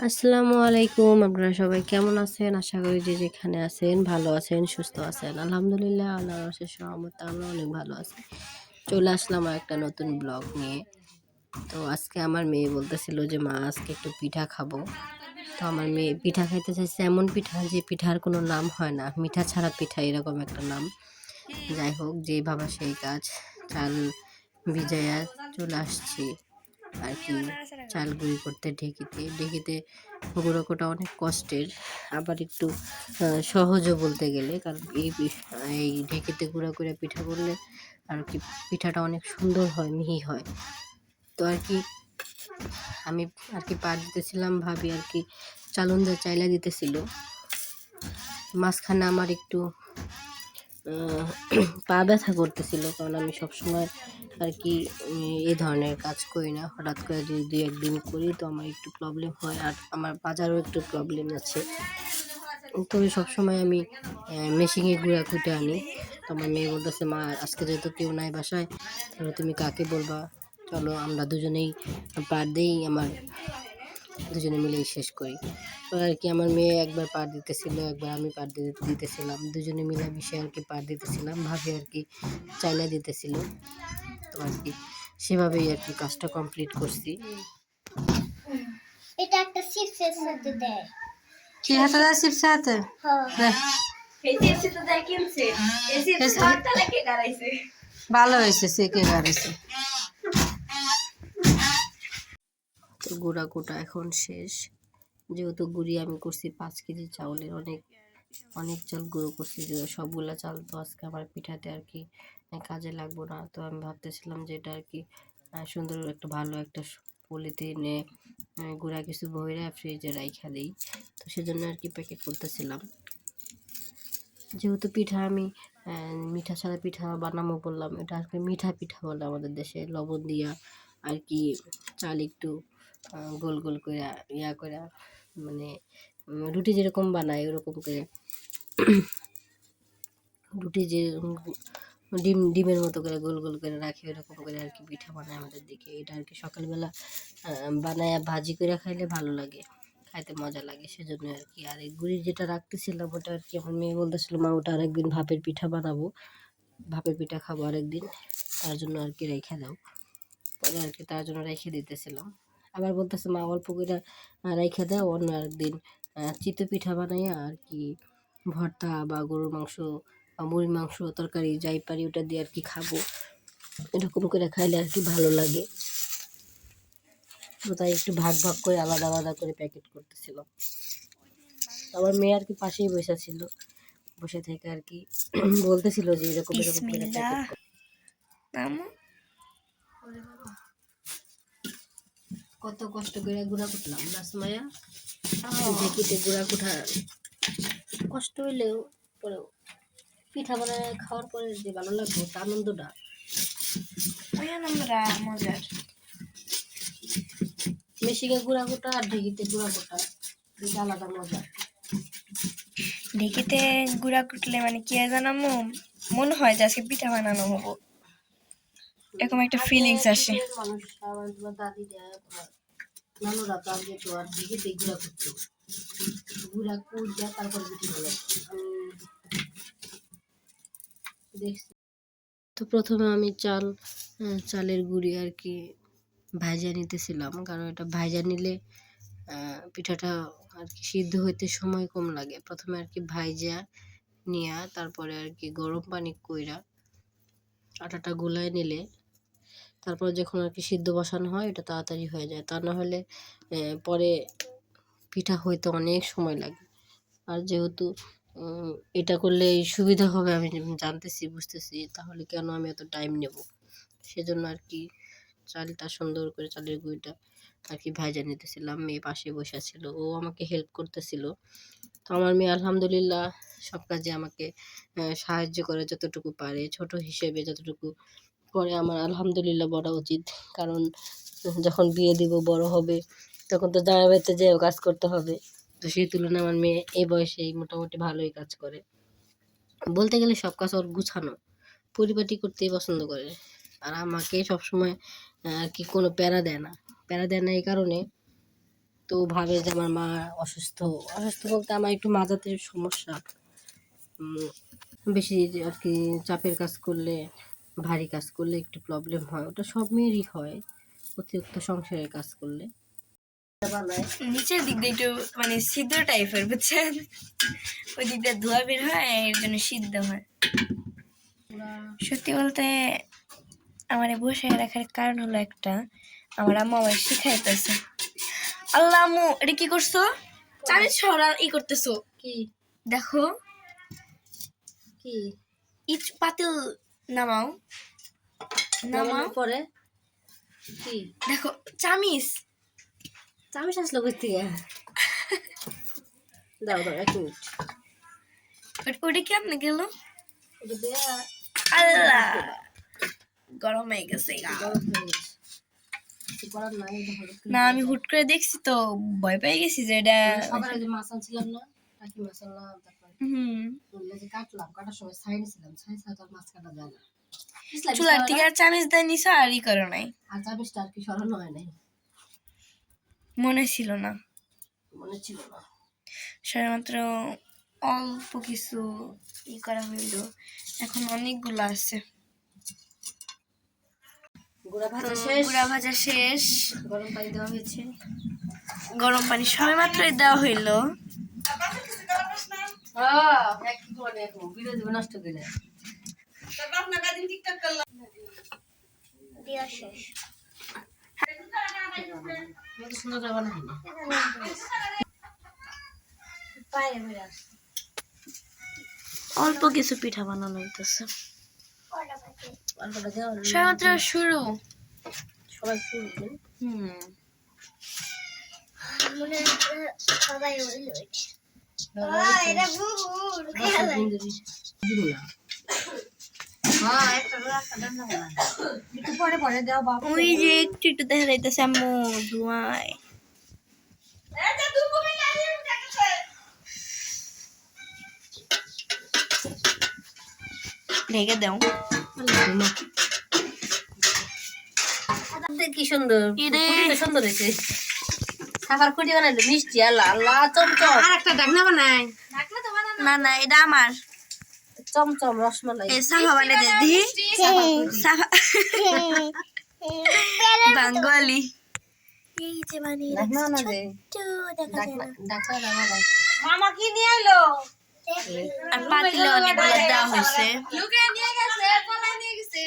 আসসালামু আলাইকুম। আপনারা সবাই কেমন আছেন? আশা করি যে যেখানে আছেন ভালো আছেন, সুস্থ আছেন। আলহামদুলিল্লাহ আল্লাহর অশেষ রহমতে আমরা অনেক ভালো আছি। চলে আসলাম একটা নতুন ব্লগ নিয়ে। তো আজকে আমার মেয়ে বলতেছিল যে মা আজকে একটু পিঠা খাবো। তো আমার মেয়ে পিঠা খাইতে চাইছে, এমন পিঠা যে পিঠার কোনো নাম হয় না, মিঠা ছাড়া পিঠা এরকম একটা নাম। যাই হোক, যে ভাবা সেই কাজ। চাল ভিজাইয়া চলে আসছি আর কি চাল গুঁড়ি করতে ঢেঁকিতে গুঁড়ো করা অনেক কষ্টের, আবার একটু সহজও বলতে গেলে, কারণ এই ঢেঁকিতে গুঁড়ো করে পিঠা করলে আর কি পিঠাটা অনেক সুন্দর হয়, মিহি হয়। তো আর কি আমি আর কি পাট দিতেছিলাম, ভাবি আর কি চালন যা চাইলা দিতেছিল। মাঝখানে আমার একটু পা ব্যথা করতেছিল, কারণ আমি সবসময় আর কি এই ধরনের কাজ করি না। হঠাৎ করে যদি দুই একদিন করি তো আমার একটু প্রবলেম হয়, আর আমার বাজারও একটু প্রবলেম আছে। তবে সবসময় আমি মেশিনে গুঁড়া কুটে আনি। তো আমার মেয়ে বলতেছে, মা আজকে যেহেতু কেউ নাই বাসায়, তাহলে তুমি কাকে বলবা, চলো আমরা দুজনেই পার দিই, আমার দুজনে মিলেই শেষ করি। তো আর কি আমার মেয়ে একবার পার দিতেছিল, একবার আমি পার দিতেছিলাম, দুজনে মিলে মিশে আর কি পার দিতেছিলাম, ভাবে আর কি চাইলা দিতেছিল। তো আর কি সেভাবেই আর কি কাজটা কমপ্লিট করছি। এটা একটা চিপসের সাথে দেয়। কি হাতে দেয় চিপসের হাতে? হ্যাঁ। ভালো হয়েছে, সে কে গাড়াইছে। তো গুঁড়া কুটা এখন শেষ। যেহেতু গুঁড়ি আমি করছি 5 কেজি চাউলের, অনেক চাল গুঁড়ো করছি, যে সবগুলা চাল তো আজকে আমার পিঠাতে আর কি কাজে লাগবো না। তো আমি ভাবতেছিলাম যে এটা আর কি সুন্দর একটা ভালো একটা পলিথিনে গুঁড়া কিছু ভইরা ফ্রিজে রাইখা দিই। তো সেজন্য আর কি প্যাকেট করতেছিলাম। যেহেতু পিঠা আমি মিঠা ছাড়া পিঠা বানাবো বললাম, এটা আর কি মিঠা পিঠা বলে আমাদের দেশে, লবণ দিয়া আর কি চাল একটু গোল গোল করে করে, মানে রুটি যেরকম বানায় ওরকম করে, রুটি যে ডিমের মতো করে গোল গোল করে রাখি, ওরকম করে আর কি পিঠা বানায় আমাদের দিকে। এটা আর কি সকালবেলা বানায় ভাজি করে খাইলে ভালো লাগে, খাইতে মজা লাগে, সেজন্য আর কি। আর এই গুড়ি যেটা রাখতেছিলাম ওটা আর কি আমার মেয়ে বলতেছিল, মা ওটা আরেকদিন ভাপের পিঠা বানাবো, ভাপের পিঠা খাবো আরেকদিন, তার জন্য আর কি রেখে দাও। পরে আর কি তার জন্য রেখে দিতেছিলাম। আবার বলতেছে, মা অল্প করে রেখে দাও, অন্য আরেকদিন চিতই পিঠা বানাইয়া আর কি ভর্তা বা গরুর মাংস বা মুরগির মাংস তরকারি যাই পারি ওটা দিয়ে আর কি খাবো, এরকম করে খাইলে আর কি ভালো লাগে। তো তাই একটু ভাগ ভাগ করে আলাদা আলাদা করে প্যাকেট করতেছিলাম। আমার মেয়ে আর কি পাশেই বসে ছিল, বসে থেকে আর কি বলতেছিল যে এরকম এরকম করে প্যাকেট কর। কত কষ্ট করে গুঁড়া কুটলাম না সুমাইয়া, ঢেঁকিতে গুঁড়া কুঠা কষ্ট হইলেও পরেও পিঠা বানায় খাওয়ার পরে যে ভালো লাগবে তার আনন্দটা মজার। মেশিনে গুঁড়া কুটা আর ঢেঁকিতে গুঁড়া কুটা দুইটা আলাদা মজা। ঢেঁকিতে গুঁড়া কুটলে মানে কি জানামো, মনে হয় যে আজকে পিঠা বানানো হবো, এরকম একটা ফিলিংস আসে। মানুষ দাদি দেয় নানুরা তো আগে তো আর ঢেঁকিতে গুঁড়া কুটতো, গুঁড়া কুটে তারপর পিঠা বানাতো, আমি দেখছি। তো প্রথমে আমি চালের গুঁড়ি আর কি ভাজা নিতেছিলাম, কারণ এটা ভাজা নিলে পিঠাটা আর কি সিদ্ধ হইতে সময় কম লাগে। প্রথমে আর কি ভাজা নিয়ে তারপরে আর কি গরম পানি কইরা আটাটা গুলায় নিলে তারপর যখন আর কি সিদ্ধ বসানো হয় এটা তাড়াতাড়ি হয়ে যায়, তা না হলে পরে পিঠা হইতে অনেক সময় লাগে। আর যেহেতু এটা করলে সুবিধা হবে আমি জানতেছি, বুঝতেছি, তাহলে কেন আমি এত টাইম নেব, সেজন্য আর কি চালটা সুন্দর করে চালের গুঁড়িটা আর কি ভাজা নিতেছিলাম। মেয়ে পাশে বসে ছিল, ও আমাকে হেল্প করতেছিল। তো আমার মেয়ে আলহামদুলিল্লাহ সব কাজে আমাকে সাহায্য করে যতটুকু পারে, ছোট হিসেবে যতটুকু করে আমার আলহামদুলিল্লাহ বলা উচিত, কারণ যখন বিয়ে দিব বড় হবে তখন তো জামাই বাড়িতে যেয়েও কাজ করতে হবে। তো সেই তুলনায় আমার মেয়ে এই বয়সেই মোটামুটি ভালোই কাজ করে, বলতে গেলে সব কাজ ওর গুছানো, পরিপাটি করতেই পছন্দ করে। আর আমাকে সবসময় আর কি কোনো প্যারা দেয় না এই কারণে। তো তো ও ভাবে যে আমার মা অসুস্থ। অসুস্থ বলতে আমার একটু মাজাতে সমস্যা। বেশি আর কি চাপের কাজ করলে, ভারী কাজ করলে একটু প্রবলেম হয়। ওটা সব মেয়েরই হয় অতিরিক্ত সংসারের কাজ করলে। নিচের দিক দিয়ে একটু মানে সিদ্ধ টাইপের, বুঝছেন? ওই দিক দিয়ে ধোয়া বের হয়, এর জন্য সিদ্ধ হয়। সত্যি বলতে আমার বসে রাখার কারণ হলো একটা, আমার আম্মু আমার শিখাইতেছে। আল্লাহ আম্মু, এটা কি করছো? চারি ছড়া করতেছো কি দেখো, কি ইট পাতিল নামাও, নামাও। পরে কি দেখো চামিস, চামিচ আসলো কই থেকে? দাও দাও 1 মিনিট। ওটা কি আপনি গেল? এটা দেয়া আল্লাহ, গরম হয়ে গেছে গা। গরম হয়ে গেছে। কিছু করার নাই, এটা হলো কি। না আমি হুট করে দেখছি তো ভয় পেয়ে গেছি যে এটা। সকালে যে মাছ আনছিলাম না, টাকি মাছ আনলাম, তারপরে বললে যে কাটলাম, কাটার সময় ছাই নিছিলাম, ছাই ছাড়া তো আর মাছ কাটা যায় না। চুলার থেকে আর চামিচ দেয় নিছো আর ই করো নাই? আর চামিচটা আর কি সরানো হয় নাই, মনে ছিল না, মনে ছিল না। শুধুমাত্র অল্প কিছু ই করা হইল, এখন অনেকগুলো আছে। গুঁড়া ভাজা শেষ, গুঁড়া ভাজা শেষ, গরম পানি দেওয়া হয়েছে। গরম পানি সবে মাত্রই দেওয়া হইলো। ভিডিও দিব নষ্ট করে। সুন্দর করে বানাই না। অল্প কিছু পিঠা বানানো হইতেছে, অল্পটা দেওয়া হলো। সবে মাত্র শুরু। সবাই শুনবে। সবাই পরে পরে দেওয়া বাবা। ওই যে একটু একটু দেখা যাইতেছে আম্মু ধোঁয়ায়। ঢেকে দাও। কি সুন্দর, ইরে। খুবই সুন্দর হয়েছে। সাফার কুটি বানাইলো মিষ্টি, আল্লাহ আল্লাহ, চমচম। আর একটা ঢাকনা বানাই। না না, এটা আমার চমচম রসমালাই। এই সাফা বানাই দিদি, সাফা বাঙ্গালি। এই যে বানিয়ে ঢাকনা বানা দে। দেখা যায় না। ঢাকনা বানাই। মামা কি নিয়ে আইলো? আর পাতিলে অনেকগুলো দেওয়া হয়েছে। লুকে নিয়ে গেছে, পলাই নিয়ে গেছে।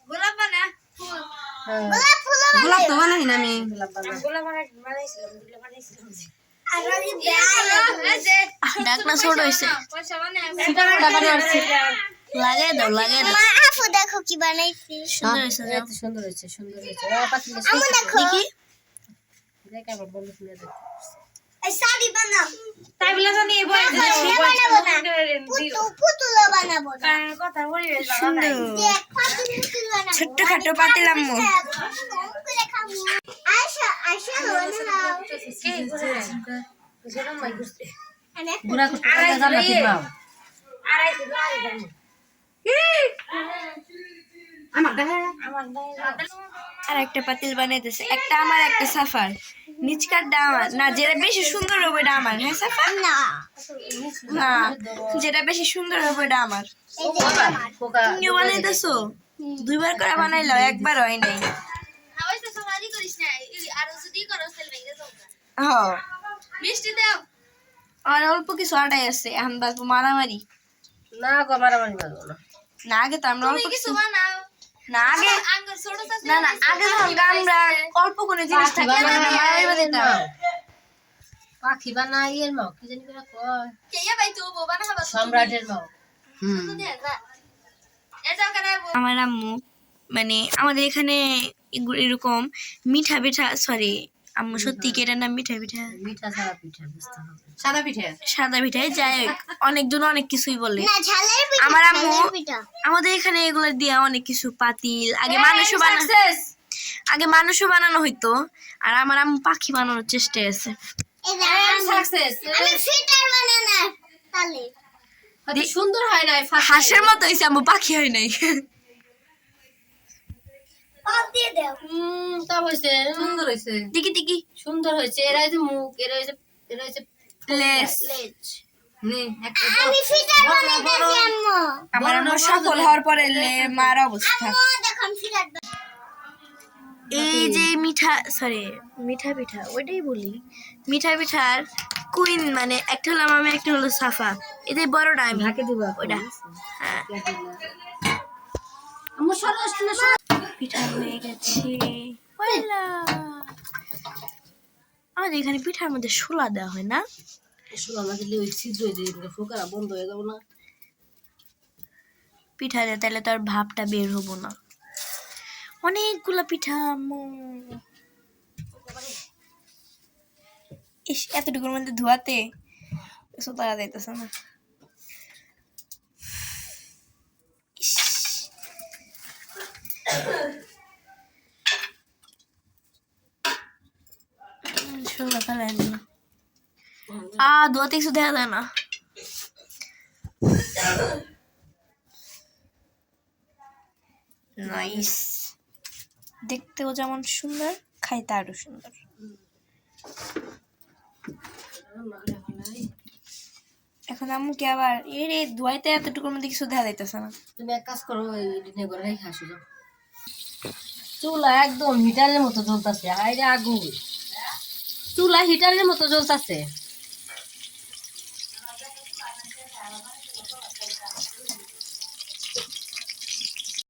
গোলাপ বানা ফুল। গোলাপ তো বানাই না আমি। গোলাপ বানাইছিলাম। ঢাকনা ছোট হয়েছে, পয়সা বানাই। লাগাই দাও লাগাই দাও। আপু দেখো কি বানাইছি। সুন্দর হয়েছে যাও। সুন্দর হয়েছে, সুন্দর হয়েছে। আমু দেখো। দেখি দেখ আবার বন্ধু শুনে দেখ। এই শাড়ি বানাও। তাই বলে জানি এই বই বানাবো না। পুতুল বানাবো না। কথা বলি সুন্দর দেখ পুতুল বানাবো। ছোট্ট খাটো পাতিল আম্মু। আয়শা আয়শা বানাও। গুড়া করতে জানা ঠিক নাও। আর একটা পাতিল বানাইতেছে, একটা আমার একটা সাফার। নিচকারটা আমার না, যেটা বেশি সুন্দর হবে এটা আমার। হ্যাঁ সাফার, না না যেটা বেশি সুন্দর হবে এটা আমার। পোকা তুমিও বানাইতেছো? 2 বার করে বানাইলো, একবার হয় নাই। আওয়াজটা সমাধি করিস না, আর যদি করো সেল ভেঙে যাবে। হ্যাঁ, মিষ্টি দাও। আর অল্প কিছু আটাই আছে, এখন বাজবো মারামারি। না গো, মারামারি মারবো না। না আগে তো আমরা অল্প কিছু, বানাও। না আগে, আঙ্গুর ছোট চাচা। না না আগে যখন আমরা অল্প কোনো জিনিস থাকে তখন আমরা মারামারি বাজাইতাম। পাখি বানাই এর মাও কি জানি করে কয়, কে ভাই তো বউ বানাবা তো। সম্রাটের মাও। আমার আম্মু মানে আমাদের এখানে এরকম মিঠা পিঠা, সরি আম্মু সত্যি কি এটার নাম মিঠা পিঠা? মিঠা সাদা পিঠা বুঝতে হবে। সাদা পিঠা, সাদা পিঠাই যাই হোক, অনেকজন অনেক কিছুই বলে। না ঝালের পিঠা। আমার আম্মু ঝালের পিঠা। আমাদের এখানে এগুলো দিয়ে অনেক কিছু পাতিল, আগে মানুষও বানানো হইতো, আর আমার আম্মু পাখি বানানোর চেষ্টায় আছে। সাকসেস। আমি ফিটার বানানা তালে। হয়তো সুন্দর হয় না, হাঁসের মতো হইছে, আম্মু পাখি হয় নাই। পাপ দিয়ে দাও তা হয়েছে, সুন্দর হয়েছে, দেখি দেখি সুন্দর হয়েছে। এরা হয়েছে মুখ, এরা হয়েছে লেজ। লেজ। নে, একটা আমি ফিটার বানাইতেছি আম্মু আমার আম্মু সফল হওয়ার পরে মার অবস্থা। দেখো আমি ফিটার এই যে মিঠা সরি মিঠা পিঠা ওইটাই বলি, মিঠা পিঠার কুইন মানে একটা হলো মামি একটা হলো সাফা, এদের বড়টা আমি ঢাকে দিব ওইটা। হ্যাঁ আমার সরস না পিঠা হয়ে গেছে। ওয়ালা আমাদের এখানে পিঠার মধ্যে শোলা দেওয়া হয় না? শোলা না দিলে ওই ছিদ্র হয়ে যায়, ফোকারা বন্ধ হয়ে যাবো না। পিঠা দেয় তাহলে তো আর ভাবটা বের হবো না। অনেকগুলা পিঠা আম্মু। ইস এতটুকুর মধ্যে ধোয়াতে সোতা যাইতেছে না। ইস, শোলা ফেলাই দিল। ধোয়াতে কিছু দেখা যায় না। নাইস, দেখতেও যেমন সুন্দর, খাইতে আরো সুন্দর। এখন আম্মুকে আবার এর এই ধোয়াইতে এতটুকুর মধ্যে কিছু দেখা যাইতেছে না। তুমি এক কাজ করো, ওই ডিনে করে রেখে আসো যাও। চুলা একদম হিটারের মতো জ্বলতেছে, হাইরে আগুন, চুলা হিটারের মতো জ্বলতেছে।